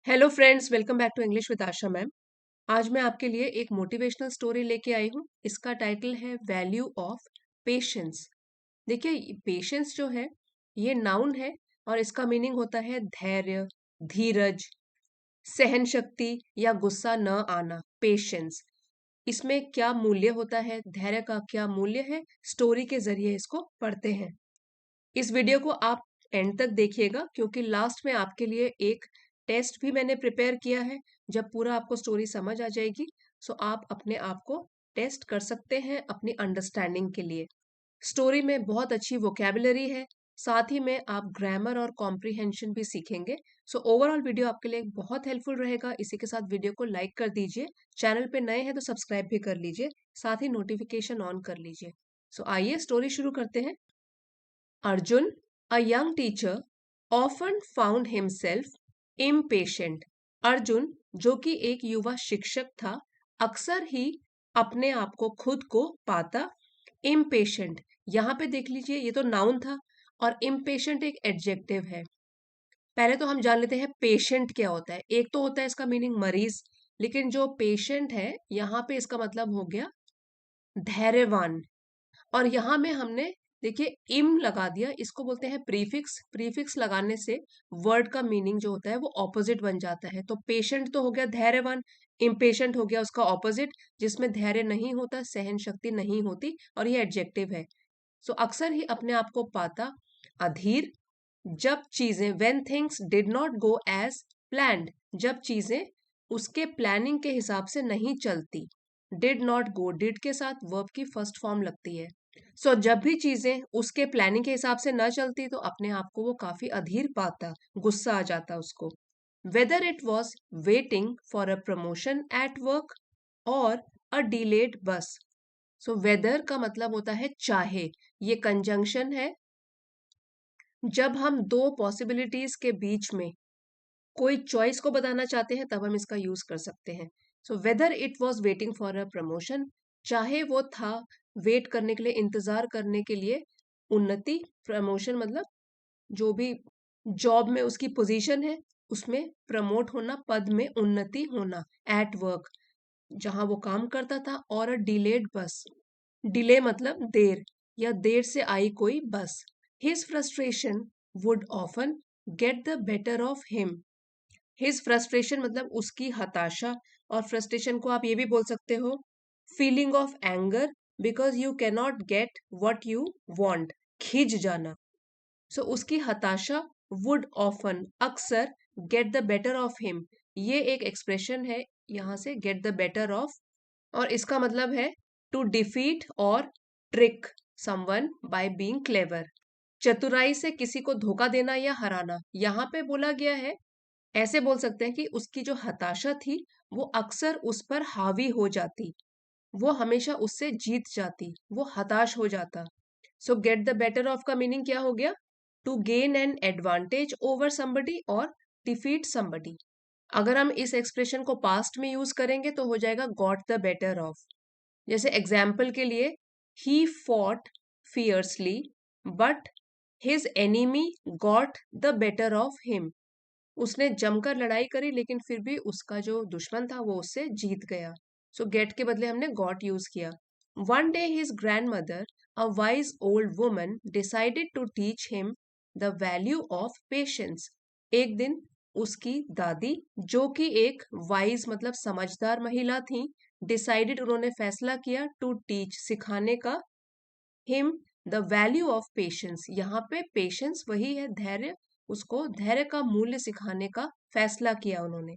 Hello friends, welcome back to English with Asha ma'am. आज मैं आपके लिए एक मोटिवेशनल स्टोरी लेके आई हूँ। इसका टाइटल है वैल्यू ऑफ पेशेंस। देखिए, पेशेंस जो है ये नाउन है और इसका मीनिंग होता है धैर्य, धीरज, सहन शक्ति या गुस्सा न आना। पेशेंस, इसमें क्या मूल्य होता है, धैर्य का क्या मूल्य है, स्टोरी के जरिए इसको पढ़ते हैं। इस वीडियो को आप एंड तक देखिएगा क्योंकि लास्ट में आपके लिए एक टेस्ट भी मैंने प्रिपेयर किया है। जब पूरा आपको स्टोरी समझ आ जाएगी सो आप अपने आप को टेस्ट कर सकते हैं अपनी अंडरस्टैंडिंग के लिए। स्टोरी में बहुत अच्छी वोकेबलरी है, साथ ही में आप ग्रामर और कॉम्प्रिहेंशन भी सीखेंगे। सो ओवरऑल वीडियो आपके लिए बहुत हेल्पफुल रहेगा। इसी के साथ वीडियो को लाइक कर दीजिए, चैनल पे नए हैं तो सब्सक्राइब भी कर लीजिए, साथ ही नोटिफिकेशन ऑन कर लीजिए। सो आइए स्टोरी शुरू करते हैं। Arjun, a young teacher, often found himself impatient. Arjun, जो कि एक युवा शिक्षक था, अक्सर ही अपने आप को खुद को पाता impatient। यहाँ पे देख लीजिए, ये तो नाउन था और impatient एक एडजेक्टिव है। पहले तो हम जान लेते हैं पेशेंट क्या होता है। एक तो होता है इसका मीनिंग मरीज, लेकिन जो पेशेंट है यहाँ पे इसका मतलब हो गया धैर्यवान। और यहाँ में हमने देखिए इम लगा दिया, इसको बोलते हैं प्रीफिक्स। प्रीफिक्स लगाने से वर्ड का मीनिंग जो होता है वो ऑपोजिट बन जाता है। तो पेशेंट तो हो गया धैर्यवान, इम्पेशेंट हो गया उसका ऑपोजिट, जिसमें धैर्य नहीं होता, सहन शक्ति नहीं होती, और ये एडजेक्टिव है। सो अक्सर ही अपने आप को पाता अधीर, जब चीजें when things did not go as planned, जब चीजें उसके प्लानिंग के हिसाब से नहीं चलती। डिड नॉट गो, डिड के साथ वर्ब की फर्स्ट फॉर्म लगती है। सो जब भी चीजें उसके प्लानिंग के हिसाब से न चलती तो अपने आप को वो काफी अधीर पाता, गुस्सा आ जाता उसको। Whether it was waiting for a promotion at work और अ डिलेड बस। सो वेदर का मतलब होता है चाहे। ये कंजंक्शन है, जब हम दो पॉसिबिलिटीज के बीच में कोई चॉइस को बताना चाहते हैं तब हम इसका यूज कर सकते हैं। So whether it was waiting for a promotion, चाहे वो था वेट करने के लिए, इंतजार करने के लिए उन्नति। प्रमोशन मतलब जो भी जॉब में उसकी पोजीशन है उसमें प्रमोट होना, पद में उन्नति होना। एट वर्क, जहां वो काम करता था। और अ डिलेड बस, डिले मतलब देर या देर से आई कोई बस। His frustration would often get the better of him. His frustration मतलब उसकी हताशा, और फ्रस्ट्रेशन को आप ये भी बोल सकते हो feeling of anger because you cannot get what you want, खिंच जाना। सो उसकी हताशा वुड ऑफन, अक्सर, gate the better of him, ये एक एक्सप्रेशन है यहाँ से, गेट द बेटर ऑफ, और इसका मतलब है टू डिफीट और trick someone by being clever. चतुराई से किसी को धोखा देना या हराना। यहाँ पे बोला गया है, ऐसे बोल सकते हैं कि उसकी जो हताशा थी वो अक्सर उस पर हावी हो जाती, वो हमेशा उससे जीत जाती, वो हताश हो जाता। So get the better of का मीनिंग क्या हो गया? To gain an advantage over somebody और डिफीट समबडी। अगर हम इस एक्सप्रेशन को पास्ट में यूज करेंगे तो हो जाएगा गॉट द बेटर ऑफ। जैसे एग्जाम्पल के लिए, he fought fiercely but his enemy got the better of him. उसने जमकर लड़ाई करी लेकिन फिर भी उसका जो दुश्मन था वो उससे जीत गया। सो गेट के बदले हमने गॉट यूज किया। One day his grandmother, a wise old woman, decided to teach him the value of patience. एक दिन उसकी दादी, जो कि एक वाइज मतलब समझदार महिला थी, डिसाइडेड उन्होंने फैसला किया, टू टीच सिखाने का, him the value of patience. यहाँ पे पेशेंस वही है धैर्य, उसको धैर्य का मूल्य सिखाने का फैसला किया उन्होंने।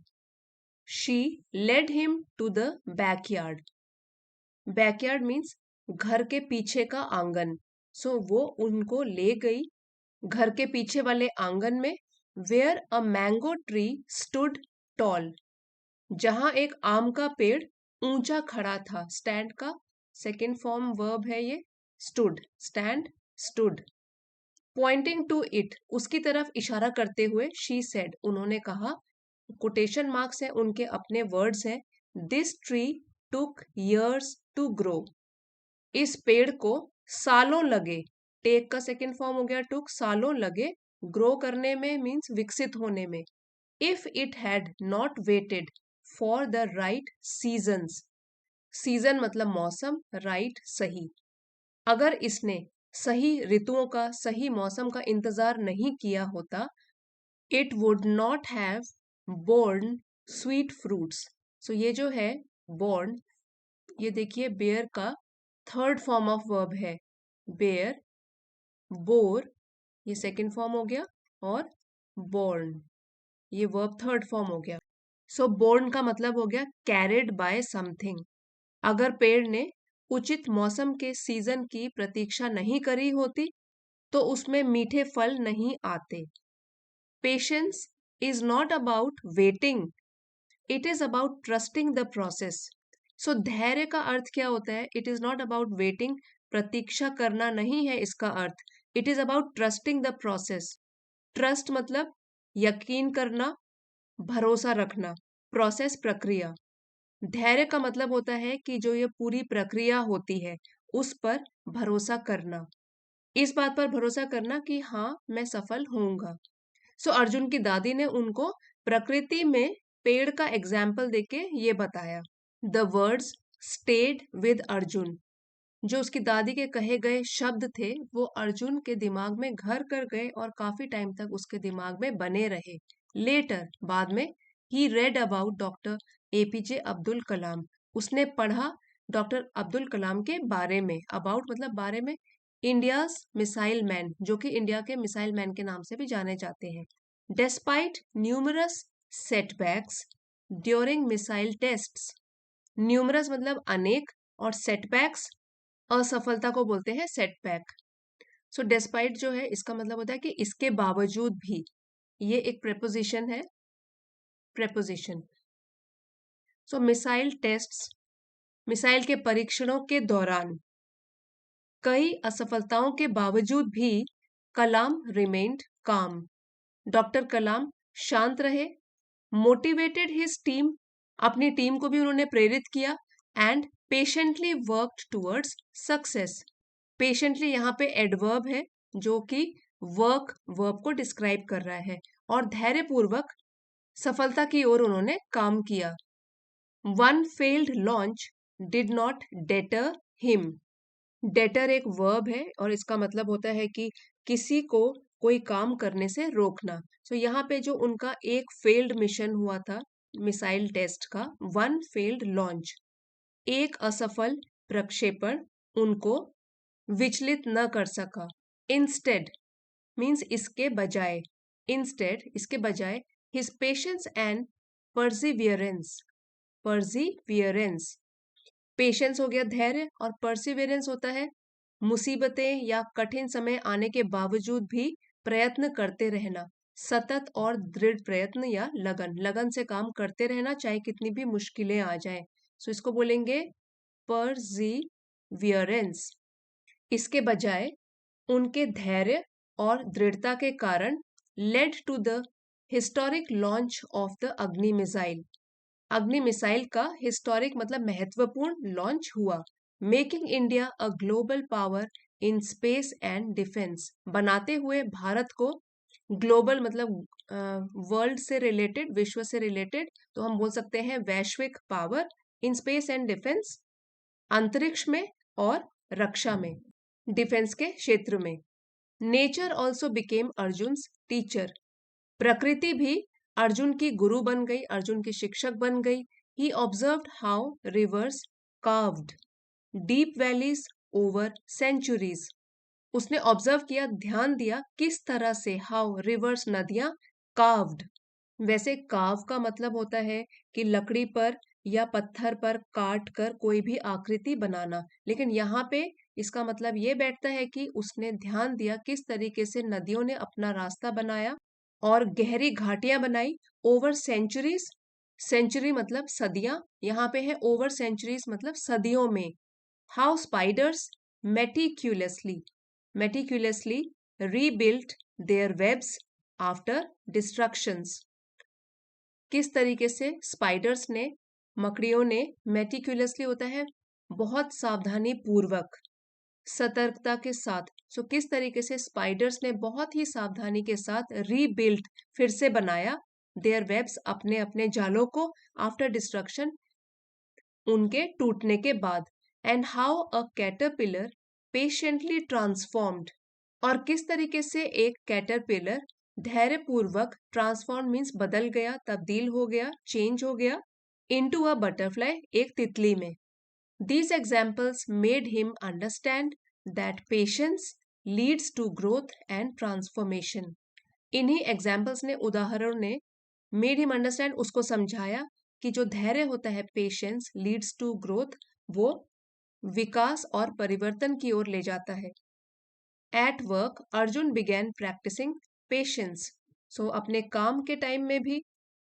She led him to the backyard. Backyard means घर के पीछे का आंगन। सो वो उनको ले गई घर के पीछे वाले आंगन में, where a mango tree stood tall, जहां एक आम का पेड़ ऊंचा खड़ा था। स्टैंड का सेकेंड फॉर्म वर्ब है ये, stood, stand, stood. Pointing to it, उसकी तरफ इशारा करते हुए, शी सेड, उन्होंने कहा, कोटेशन मार्क्स है उनके अपने वर्ड्स हैं, this tree took years to grow, इस पेड़ को सालों लगे। टेक का सेकेंड फॉर्म हो गया टुक, सालों लगे, ग्रो करने में मीन्स विकसित होने में। If it had not waited for the right seasons, season मतलब मौसम, राइट सही, अगर इसने सही ऋतुओं का, सही मौसम का इंतजार नहीं किया होता, it would not have borne sweet fruits. So ये जो है बोर्न, ये देखिए बेयर का थर्ड फॉर्म ऑफ वर्ब है, बेयर, बोर ये सेकंड फॉर्म हो गया, और बोर्न ये वर्ब थर्ड फॉर्म हो गया। सो बोर्न का मतलब हो गया कैरिड बाय समथिंग। अगर पेड़ ने उचित मौसम के सीजन की प्रतीक्षा नहीं करी होती तो उसमें मीठे फल नहीं आते। Patience is not about waiting, it is about trusting the process. So धैर्य का अर्थ क्या होता है? It is not about waiting, प्रतीक्षा करना नहीं है इसका अर्थ। It is about trusting the process. Trust मतलब यकीन करना, भरोसा रखना, प्रोसेस प्रक्रिया। धैर्य का मतलब होता है कि जो ये पूरी प्रक्रिया होती है उस पर भरोसा करना, इस बात पर भरोसा करना कि हाँ मैं सफल होऊंगा। सो अर्जुन की दादी ने उनको प्रकृति में पेड़ का एग्जाम्पल देके ये बताया। The words stayed with Arjun, जो उसकी दादी के कहे गए शब्द थे वो अर्जुन के दिमाग में घर कर गए और काफी टाइम तक उसके दिमाग में बने रहे। लेटर बाद में ही read about doctor APJ Abdul Kalam, उसने पढ़ा डॉक्टर अब्दुल कलाम के बारे में। अबाउट मतलब बारे में। इंडियाज मिसाइल मैन, जो कि इंडिया के मिसाइल मैन के नाम से भी जाने जाते हैं। Despite numerous setbacks during missile tests, numerous मतलब अनेक, और सेटबैक्स असफलता को बोलते हैं सेटबैक। सो डेस्पाइट जो है इसका मतलब होता है कि इसके बावजूद भी, ये एक प्रेपोजिशन है, preposition. So missile tests, missile के परीक्षणों के दौरान कई असफलताओं के बावजूद भी कलाम रिमेन्ड काम, डॉक्टर कलाम शांत रहे। मोटिवेटेड हिज टीम, अपनी टीम को भी उन्होंने प्रेरित किया। And patiently worked towards success, patiently यहाँ पे एडवर्ब है जो कि वर्क वर्ब को डिस्क्राइब कर रहा है, और धैर्यपूर्वक सफलता की ओर उन्होंने काम किया। One failed launch did not debtor him, debtor एक वर्ब है और इसका मतलब होता है कि किसी को कोई काम करने से रोकना। सो यहाँ पे जो उनका एक फेल्ड मिशन हुआ था मिसाइल टेस्ट का, वन फेल्ड लॉन्च, एक असफल प्रक्षेपण उनको विचलित न कर सका। इंस्टेड मीन्स इसके बजाय, इंस्टेड इसके बजाय, his patience and Perseverance, Perseverance, patience हो गया धैर्य, और परसिवियरेंस होता है मुसीबतें या कठिन समय आने के बावजूद भी प्रयत्न करते रहना, सतत और दृढ़ प्रयत्न या लगन, लगन से काम करते रहना चाहे कितनी भी मुश्किलें आ जाएं। सो इसको बोलेंगे परसिवियरेंस। इसके बजाय उनके धैर्य और दृढ़ता के कारण led to the historic launch of the Agni missile, Agni missile का हिस्टोरिक मतलब महत्वपूर्ण लॉन्च हुआ। Making India a global power in space and defence, बनाते हुए भारत को ग्लोबल मतलब वर्ल्ड से रिलेटेड, विश्व से रिलेटेड, तो हम बोल सकते हैं वैश्विक power, in space and defence अंतरिक्ष में और रक्षा में, डिफेंस के क्षेत्र में। नेचर ऑल्सो बिकेम अर्जुन्स टीचर, प्रकृति भी अर्जुन की गुरु बन गई, अर्जुन की शिक्षक बन गई। He observed how rivers carved deep valleys over centuries, उसने ऑब्जर्व किया, ध्यान दिया किस तरह से, हाउ रिवर्स नदियां, कार्व्ड, वैसे कार्व का मतलब होता है कि लकड़ी पर या पत्थर पर काट कर कोई भी आकृति बनाना, लेकिन यहाँ पे इसका मतलब ये बैठता है कि उसने ध्यान दिया किस तरीके से नदियों ने अपना रास्ता बनाया और गहरी घाटियां बनाई। ओवर सेंचुरीज, सेंचुरी मतलब सदियां, यहाँ पे है ओवर सेंचुरीज मतलब सदियों में। How spiders meticulously, meticulously rebuilt their webs after destructions, किस तरीके से स्पाइडर्स ने, मकड़ियों ने, मेटिक्यूलसली होता है बहुत सावधानी पूर्वक, सतर्कता के साथ, सो किस तरीके से स्पाइडर्स ने बहुत ही सावधानी के साथ रीबिल्ट फिर से बनाया देयर वेब्स, अपने अपने जालों को, आफ्टर डिस्ट्रक्शन, उनके टूटने के बाद, and how a caterpillar patiently transformed, और किस तरीके से एक कैटरपिलर धैर्यपूर्वक, ट्रांसफॉर्म मीन्स बदल गया, तब्दील हो गया, चेंज हो गया, इनटू अ बटरफ्लाई, एक तितली में. These examples made him understand that patience leads to growth and transformation. इन्हीं एग्जाम्पल्स ने, उदाहरणों ने, मेड हिम अंडरस्टैंड, उसको समझाया कि जो धैर्य होता है, पेशेंस लीड्स टू ग्रोथ, वो विकास और परिवर्तन की ओर ले जाता है. At work Arjun began practising patience. So अपने काम के टाइम में भी,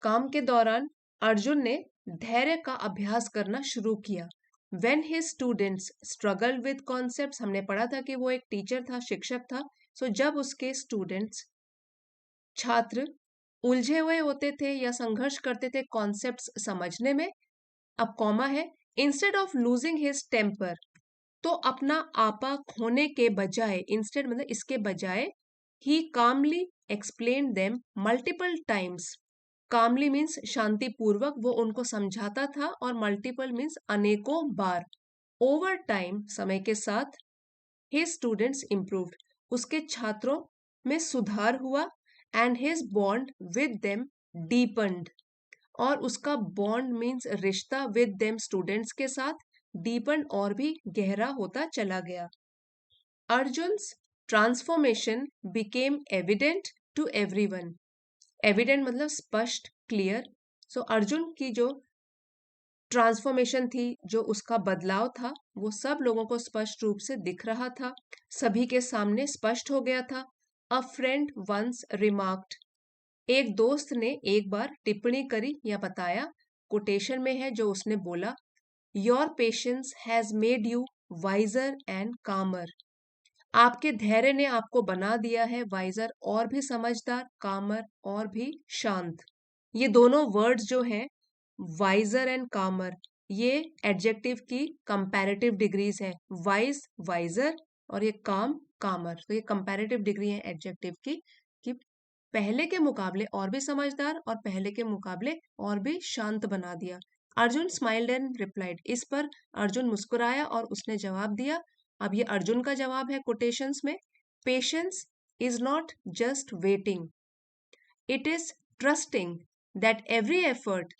काम के दौरान अर्जुन ने धैर्य का अभ्यास करना शुरू किया. When his students struggled with concepts, हमने पढ़ा था कि वो एक टीचर था, शिक्षक था. सो जब उसके स्टूडेंट्स, छात्र उलझे हुए होते थे या संघर्ष करते थे कॉन्सेप्ट्स समझने में, अब कॉमा है, instead of losing his temper, तो अपना आपा खोने के बजाय, इंस्टेड मतलब इसके बजाय, ही कामली एक्सप्लेन देम मल्टीपल टाइम्स. कामली मीन्स शांतिपूर्वक वो उनको समझाता था, और मल्टीपल मीन्स अनेकों बार. ओवर टाइम, समय के साथ, हिज स्टूडेंट्स इम्प्रूव्ड, उसके छात्रों में सुधार हुआ, and his bond with them deepened, और उसका बॉन्ड मीन्स रिश्ता, विद देम स्टूडेंट्स के साथ, डीपन और भी गहरा होता चला गया. Arjun's transformation became evident to everyone. Evident मतलब स्पष्ट, क्लियर. सो अर्जुन की जो ट्रांसफॉर्मेशन थी, जो उसका बदलाव था, वो सब लोगों को स्पष्ट रूप से दिख रहा था, सभी के सामने स्पष्ट हो गया था. अ फ्रेंड वंस रिमार्क्ड, एक दोस्त ने एक बार टिप्पणी करी या बताया, कोटेशन में है जो उसने बोला, your patience has made you wiser and calmer. आपके धैर्य ने आपको बना दिया है वाइजर, और भी समझदार, कामर और भी शांत. ये दोनों वर्ड्स जो हैं, वाइजर एंड कामर, ये एडजेक्टिव की कंपैरेटिव डिग्रीज हैं. वाइज वाइजर, और ये काम कामर. तो ये कंपैरेटिव डिग्री है एडजेक्टिव की, कि पहले के मुकाबले और भी समझदार, और पहले के मुकाबले और भी शांत बना दिया. अर्जुन स्माइल्ड एंड रिप्लाइड, इस पर अर्जुन मुस्कुराया और उसने जवाब दिया. अब ये अर्जुन का जवाब है कोटेशंस में. Patience is not just waiting, it is trusting that every effort.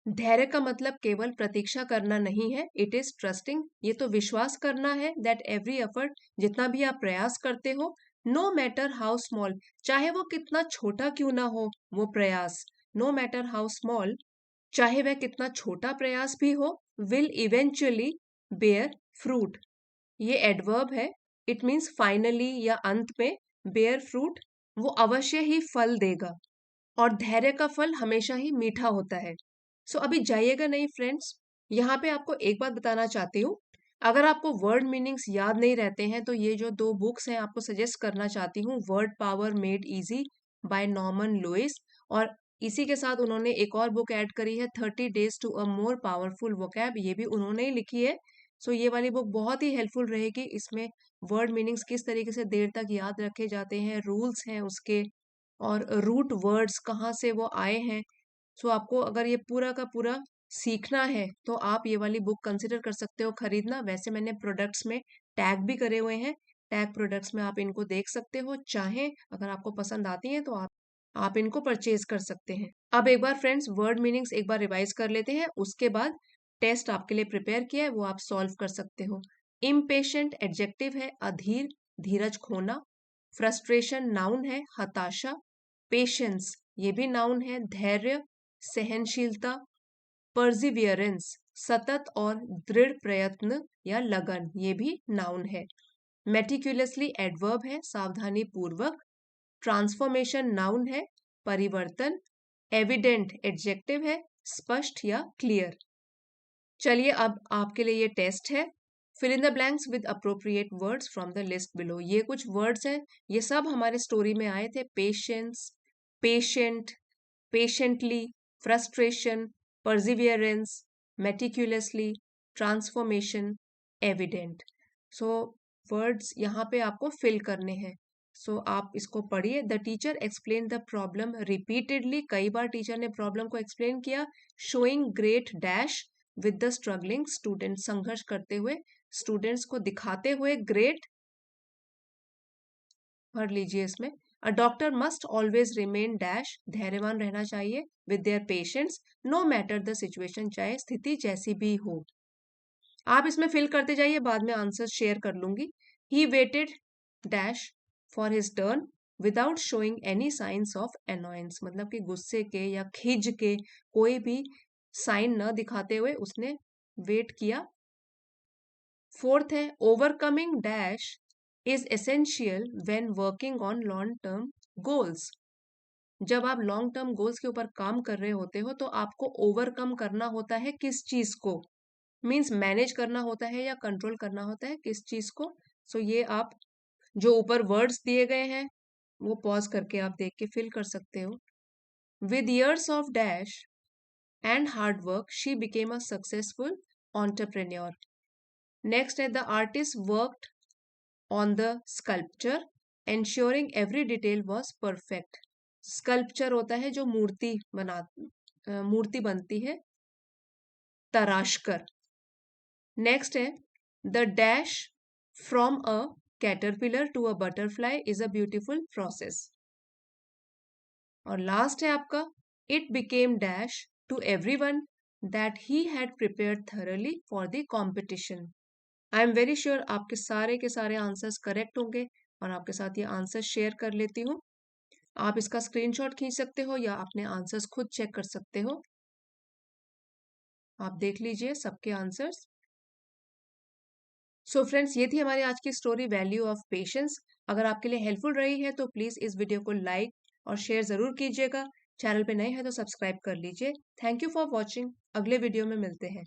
धैर्य का मतलब केवल प्रतीक्षा करना नहीं है, इट इज ट्रस्टिंग, ये तो विश्वास करना है, दैट एवरी एफर्ट, जितना भी आप प्रयास करते हो, नो मैटर हाउ स्मॉल, चाहे वो कितना छोटा क्यों ना हो वो प्रयास, नो मैटर हाउ स्मॉल, चाहे वह कितना छोटा प्रयास भी हो, विल इवेंचुअली बेयर फ्रूट. ये एडवर्ब है, इट मीन्स फाइनली या अंत में, बेयर फ्रूट, वो अवश्य ही फल देगा, और धैर्य का फल हमेशा ही मीठा होता है. सो अभी जाइएगा नहीं फ्रेंड्स, यहाँ पे आपको एक बात बताना चाहती हूँ. अगर आपको वर्ड मीनिंग्स याद नहीं रहते हैं, तो ये जो दो बुक्स हैं आपको सजेस्ट करना चाहती हूँ, word power made easy by Norman Lewis, और इसी के साथ उन्होंने एक और बुक ऐड करी है, 30 days to a more powerful vocab, ये भी उन्होंने ही लिखी है. सो ये वाली बुक बहुत ही हेल्पफुल रहेगी. इसमें वर्ड मीनिंग्स किस तरीके से देर तक याद रखे जाते हैं, रूल्स हैं उसके, और रूट वर्ड्स कहाँ से वो आए हैं. सो आपको अगर ये पूरा का पूरा सीखना है, तो आप ये वाली बुक कंसिडर कर सकते हो खरीदना. वैसे मैंने प्रोडक्ट्स में टैग भी करे हुए हैं, टैग प्रोडक्ट्स में आप इनको देख सकते हो, चाहे अगर आपको पसंद आती हैं तो आप इनको परचेज कर सकते हैं. अब एक बार फ्रेंड्स वर्ड मीनिंग्स एक बार रिवाइज कर लेते हैं, उसके बाद टेस्ट आपके लिए प्रिपेयर किया है, वो आप सॉल्व कर सकते हो. इम्पेशेंट एडजेक्टिव है, अधीर, धीरज खोना. फ्रस्ट्रेशन नाउन है, हताशा. पेशेंस ये भी नाउन है, धैर्य, सहनशीलता. परसिवियरेंस सतत और दृढ़ प्रयत्न या लगन, ये भी नाउन है. मेटिकुलसली एडवर्ब है, सावधानी पूर्वक. ट्रांसफॉर्मेशन नाउन है, परिवर्तन. एविडेंट एडजेक्टिव है, स्पष्ट या क्लियर. चलिए अब आपके लिए ये टेस्ट है. Fill in the blanks with appropriate words from the list below. ये कुछ वर्ड्स हैं, ये सब हमारे स्टोरी में आए थे. Patience, patient, patiently, frustration, perseverance, meticulously, transformation, evident. So words यहाँ पे आपको fill करने हैं. सो आप इसको पढ़िए। The teacher explain the problem repeatedly, कई बार टीचर ने प्रॉब्लम को एक्सप्लेन किया। Showing great dash with the struggling student, संघर्ष करते हुए स्टूडेंट्स को दिखाते हुए ग्रेट, पढ़ लीजिए इसमें। A doctor must always remain dash, धैर्यवान रहना चाहिए with their patients no matter the situation, चाहे स्थिति जैसी भी हो। आप इसमें फिल करते जाइए, बाद में आंसर शेयर कर लूंगी। He waited dash for his turn without showing any science of annoyance, मतलब कि गुस्से के या खिज के कोई भी साइन न दिखाते हुए उसने वेट किया। फोर्थ है overcoming dash is essential when working on long term goals, जब आप लॉन्ग टर्म गोल्स के ऊपर काम कर रहे होते हो तो आपको ओवरकम करना होता है किस चीज को, मीन्स मैनेज करना होता है या कंट्रोल करना होता है किस चीज को। सो ये आप जो ऊपर वर्ड्स दिए गए हैं वो पॉज करके आप देख के फिल कर सकते हो। With years of dash and hard work she became a successful entrepreneur. Next है the artist worked on the sculpture ensuring every detail was perfect। Sculpture होता है जो मूर्ति बनती है तराश कर। नेक्स्ट है the dash from a caterpillar to a butterfly is a beautiful process. और last है आपका it became dash to everyone that he had prepared thoroughly for the competition. I am very sure आपके सारे answers correct होंगे और आपके साथ ये आंसर शेयर कर लेती हूँ। आप इसका स्क्रीनशॉट खींच सकते हो या अपने आंसर्स खुद चेक कर सकते हो। आप देख लीजिए सबके आंसर्स। सो फ्रेंड्स, ये थी हमारी आज की स्टोरी वैल्यू ऑफ पेशेंस। अगर आपके लिए हेल्पफुल रही है तो प्लीज इस वीडियो को लाइक और शेयर जरूर कीजिएगा। चैनल पे नए हैं तो सब्सक्राइब कर लीजिए। Thank you for watching. अगले वीडियो में मिलते हैं।